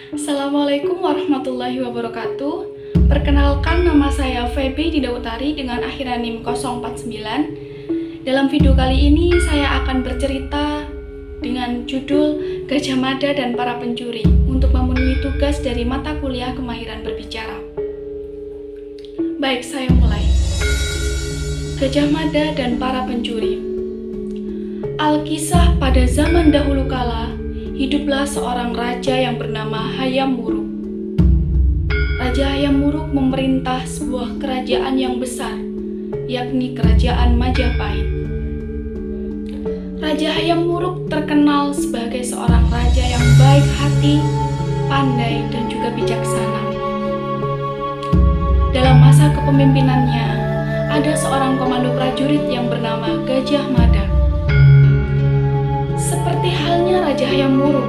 Assalamualaikum warahmatullahi wabarakatuh. Perkenalkan, nama saya Feby Dinda Utari dengan akhiran NIM 049. Dalam video kali ini saya akan bercerita dengan judul Gajah Mada dan Para Pencuri untuk memenuhi tugas dari mata kuliah kemahiran berbicara. Baik, saya mulai. Gajah Mada dan Para Pencuri. Alkisah pada zaman dahulu kala, hiduplah seorang raja yang bernama Hayam Wuruk. Raja Hayam Wuruk memerintah sebuah kerajaan yang besar, yakni Kerajaan Majapahit. Raja Hayam Wuruk terkenal sebagai seorang raja yang baik hati, pandai, dan juga bijaksana. Dalam masa kepemimpinannya, ada seorang komando prajurit yang bernama Gajah Mada. Seperti halnya Raja Hayam Wuruk,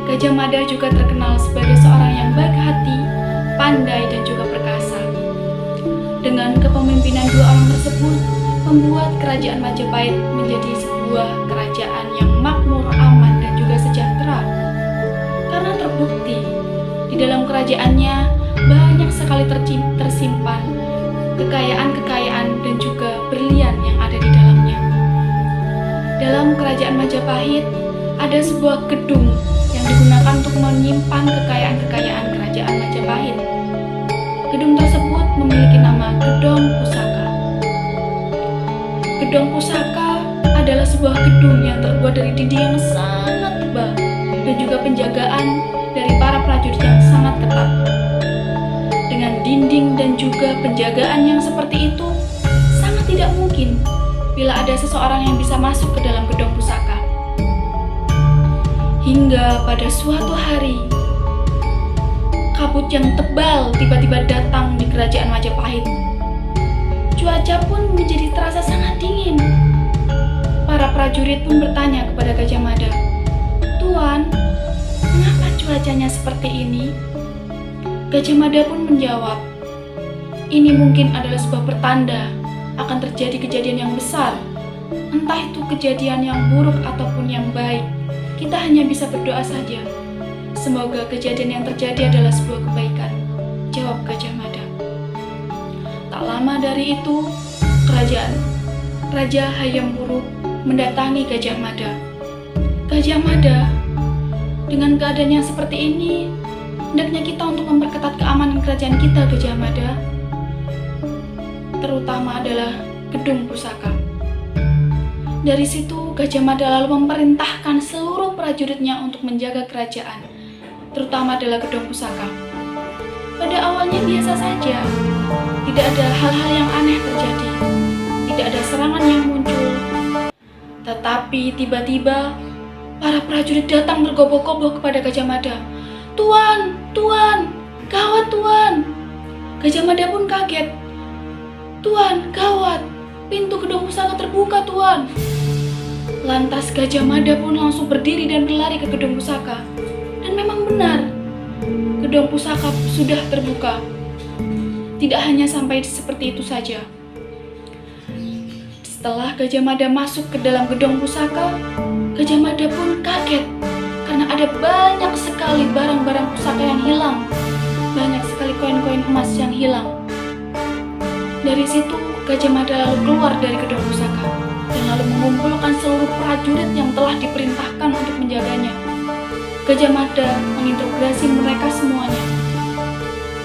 Gajah Mada juga terkenal sebagai seorang yang baik hati, pandai, dan juga perkasa. Dengan kepemimpinan dua orang tersebut, membuat Kerajaan Majapahit menjadi sebuah kerajaan yang makmur, aman, dan juga sejahtera. Karena terbukti, di dalam kerajaannya banyak sekali tersimpan kekayaan-kekayaan dan juga berlian yang ada di dalamnya. Dalam Kerajaan Majapahit, ada sebuah gedung yang digunakan untuk menyimpan kekayaan-kekayaan Kerajaan Majapahit. Gedung tersebut memiliki nama Gedong Pusaka. Gedong Pusaka adalah sebuah gedung yang terbuat dari dinding yang sangat tebal dan juga penjagaan dari para prajurit yang sangat ketat. Dengan dinding dan juga penjagaan yang seperti itu, sangat tidak mungkin bila ada seseorang yang bisa masuk ke dalam gedung pusaka. Hingga pada suatu hari, kabut yang tebal tiba-tiba datang di Kerajaan Majapahit. Cuaca pun menjadi terasa sangat dingin. Para prajurit pun bertanya kepada Gajah Mada, "Tuan, mengapa cuacanya seperti ini?" Gajah Mada pun menjawab, "Ini mungkin adalah sebuah pertanda akan terjadi kejadian yang besar. Entah itu kejadian yang buruk ataupun yang baik, kita hanya bisa berdoa saja. Semoga kejadian yang terjadi adalah sebuah kebaikan," jawab Gajah Mada. Tak lama dari itu, Raja Hayam Wuruk mendatangi Gajah Mada. "Gajah Mada, dengan keadaan yang seperti ini, hendaknya kita untuk memperketat keamanan kerajaan kita, Gajah Mada. Terutama adalah gedung pusaka." Dari situ, Gajah Mada lalu memerintahkan seluruh prajuritnya untuk menjaga kerajaan, terutama adalah gedung pusaka. Pada awalnya biasa saja, tidak ada hal-hal yang aneh terjadi, tidak ada serangan yang muncul. Tetapi tiba-tiba, para prajurit datang bergoboh-goboh kepada Gajah Mada. "Tuan, Tuan, gawat Tuan!" Gajah Mada pun kaget. "Tuan, gawat, pintu gedung pusaka terbuka, Tuan." Lantas Gajah Mada pun langsung berdiri dan berlari ke gedung pusaka. Dan memang benar, gedung pusaka sudah terbuka. Tidak hanya sampai seperti itu saja. Setelah Gajah Mada masuk ke dalam gedung pusaka, Gajah Mada pun kaget karena ada banyak sekali barang-barang pusaka yang hilang. Banyak sekali koin-koin emas yang hilang. Dari situ, Gajah Mada lalu keluar dari gedung pusaka dan lalu mengumpulkan seluruh prajurit yang telah diperintahkan untuk menjaganya. Gajah Mada menginterogasi mereka semuanya.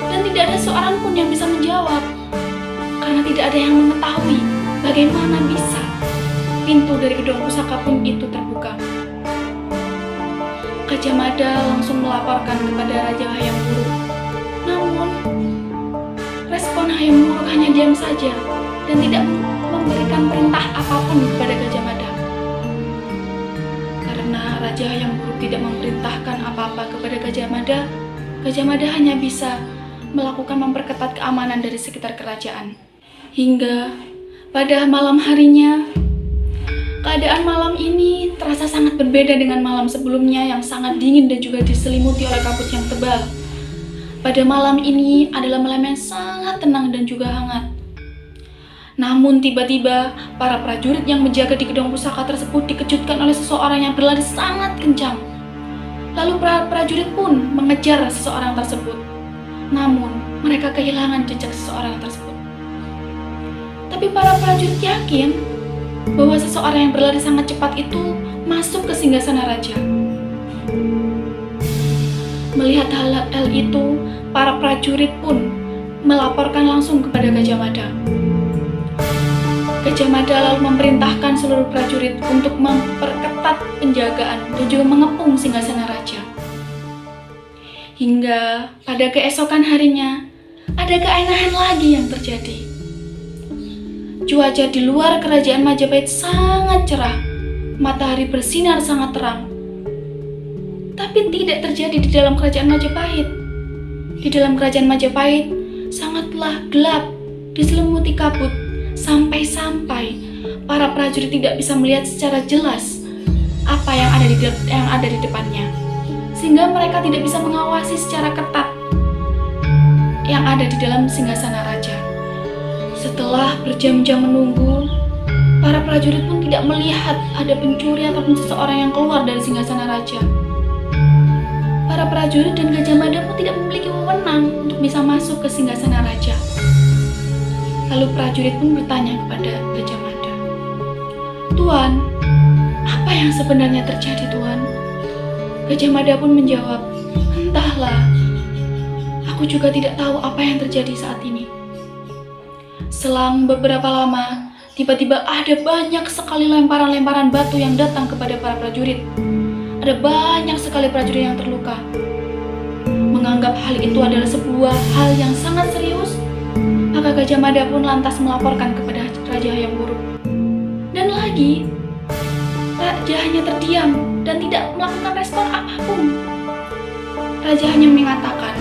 Dan tidak ada seorang pun yang bisa menjawab, karena tidak ada yang mengetahui bagaimana bisa pintu dari gedung pusaka pun itu terbuka. Gajah Mada langsung melaporkan kepada Raja Hayam Wuruk. Namun, respon Hayam Wuruk hanya diam saja dan tidak memberikan perintah apapun kepada Gajah Mada. Karena Raja Hayam Wuruk tidak memerintahkan apa-apa kepada Gajah Mada hanya bisa melakukan memperketat keamanan dari sekitar kerajaan. Hingga pada malam harinya, keadaan malam ini terasa sangat berbeda dengan malam sebelumnya yang sangat dingin dan juga diselimuti oleh kabut yang tebal. Pada malam ini adalah malam yang sangat tenang dan juga hangat. Namun tiba-tiba, para prajurit yang menjaga di gedung pusaka tersebut dikejutkan oleh seseorang yang berlari sangat kencang. Lalu prajurit pun mengejar seseorang tersebut. Namun, mereka kehilangan jejak seseorang tersebut. Tapi para prajurit yakin bahwa seseorang yang berlari sangat cepat itu masuk ke singgasana raja. Melihat hal itu, para prajurit pun melaporkan langsung kepada Gajah Mada. Gajah Mada lalu memerintahkan seluruh prajurit untuk memperketat penjagaan dan juga mengepung singgasana raja. Hingga pada keesokan harinya, ada keanehan lagi yang terjadi. Cuaca di luar kerajaan Majapahit sangat cerah, matahari bersinar sangat terang. Tapi tidak terjadi di dalam kerajaan Majapahit. Di dalam kerajaan Majapahit sangatlah gelap, diselimuti kabut, sampai-sampai para prajurit tidak bisa melihat secara jelas apa yang ada di depannya, sehingga mereka tidak bisa mengawasi secara ketat yang ada di dalam singgasana raja. Setelah berjam-jam menunggu, para prajurit pun tidak melihat ada pencuri ataupun seseorang yang keluar dari singgasana raja. Para prajurit dan Gajah Mada pun tidak memiliki wewenang untuk bisa masuk ke singgasana raja. Lalu prajurit pun bertanya kepada Gajah Mada, "Tuan, apa yang sebenarnya terjadi, Tuan?" Gajah Mada pun menjawab, "Entahlah, aku juga tidak tahu apa yang terjadi saat ini." Selang beberapa lama, tiba-tiba ada banyak sekali lemparan-lemparan batu yang datang kepada para prajurit. Ada banyak sekali prajurit yang terluka. Menganggap hal itu adalah sebuah hal yang sangat serius, maka Gajah Mada pun lantas melaporkan kepada Raja Hayam Wuruk. Dan lagi, raja hanya terdiam dan tidak melakukan respon apapun. Raja hanya mengatakan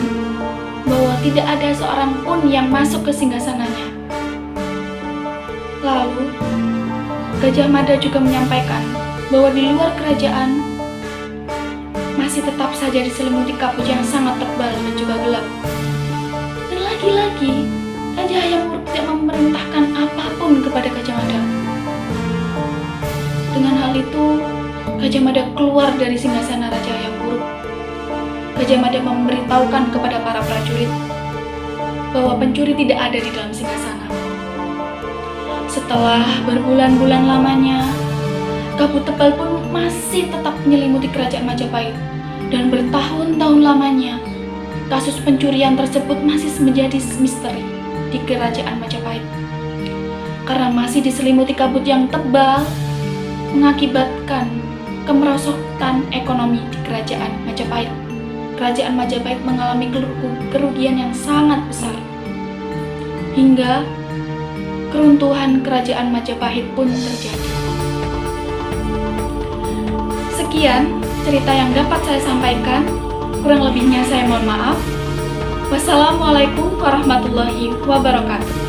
bahwa tidak ada seorang pun yang masuk ke singgasananya. Lalu, Gajah Mada juga menyampaikan bahwa di luar kerajaan masih tetap saja diselimuti kabut yang sangat tebal dan juga gelap. Dan lagi-lagi, Raja Hayam Wuruk tidak memerintahkan apapun kepada Gajah Mada. Dengan hal itu, Gajah Mada keluar dari singgasana Raja Hayam Wuruk. Gajah Mada memberitahukan kepada para prajurit bahwa pencuri tidak ada di dalam singgasana. Setelah berbulan-bulan lamanya, kabut tebal pun masih tetap menyelimuti kerajaan Majapahit, dan bertahun-tahun lamanya kasus pencurian tersebut masih menjadi misteri di kerajaan Majapahit. Karena masih diselimuti kabut yang tebal, mengakibatkan kemerosotan ekonomi di kerajaan Majapahit. Kerajaan Majapahit mengalami kerugian yang sangat besar, hingga keruntuhan kerajaan Majapahit pun terjadi. Sekian cerita yang dapat saya sampaikan. Kurang lebihnya saya mohon maaf. Wassalamualaikum warahmatullahi wabarakatuh.